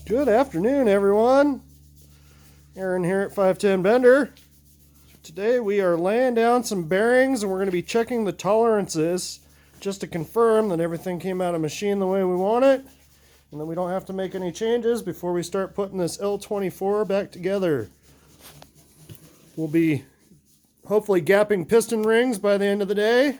Good afternoon, everyone. Aaron here at 510 Bender. Today we are laying down some bearings and we're going to be checking the tolerances just to confirm that everything came out of machine the way we want it and that we don't have to make any changes before we start putting this L24 back together. We'll be hopefully gapping piston rings by the end of the day.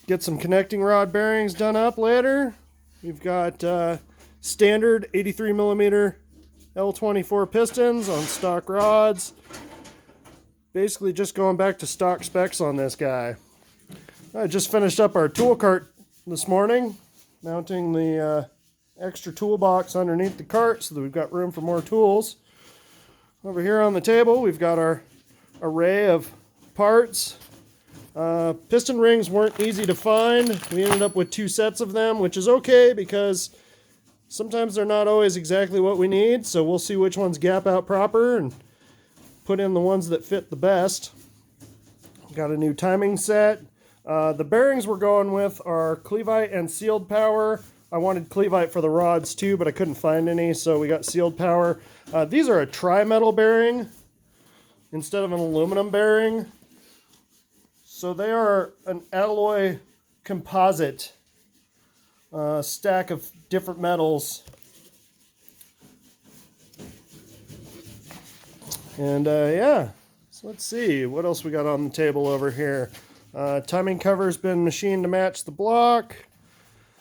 Get some connecting rod bearings done up later. We've got standard 83 millimeter L24 pistons on stock rods. Basically just going back to stock specs on this guy. I just finished up our tool cart this morning, mounting the extra toolbox underneath the cart so that we've got room for more tools. Over here on the table we've got our array of parts. Piston rings weren't easy to find. We ended up with 2 sets of them, which is okay because sometimes they're not always exactly what we need, so we'll see which ones gap out proper and put in the ones that fit the best. Got a new timing set. The bearings we're going with are Clevite and sealed power. I wanted Clevite for the rods too, but I couldn't find any, so we got sealed power. These are a tri-metal bearing instead of an aluminum bearing. So they are an alloy composite stack of different metals. And yeah, so let's see what else we got on the table over here. Timing cover's been machined to match the block.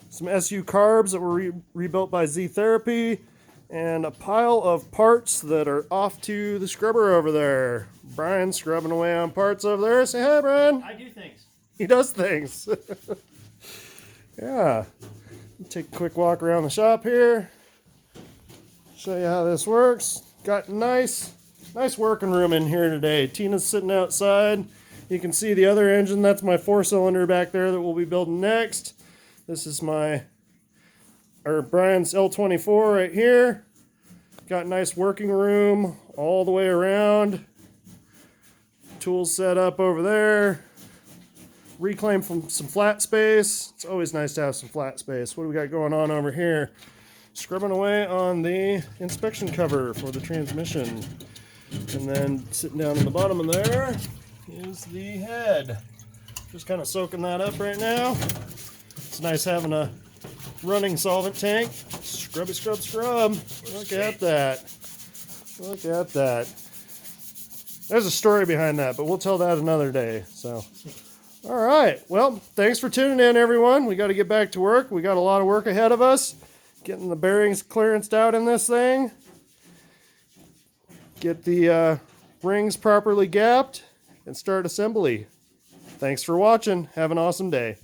Some SU carbs that were rebuilt by Z Therapy. And a pile of parts that are off to the scrubber over there. Brian's scrubbing away on parts over there. Say hi, Brian. I do things. He does things. Yeah. Take a quick walk around the shop here. Show you how this works. Got nice working room in here today. Tina's sitting outside. You can see the other engine. That's my 4-cylinder back there that we'll be building next. This is Brian's L24 right here. Got nice working room all the way around. Tools set up over there. Reclaim from some flat space. It's always nice to have some flat space. What do we got going on over here? Scrubbing away on the inspection cover for the transmission. And then sitting down in the bottom of there is the head. Just kind of soaking that up right now. It's nice having a running solvent tank. Scrubby, scrub, scrub. Look at that. Look at that. There's a story behind that, but we'll tell that another day. So, all right. Well, thanks for tuning in, everyone. We got to get back to work. We got a lot of work ahead of us. Getting the bearings clearanced out in this thing. Get the rings properly gapped and start assembly. Thanks for watching. Have an awesome day.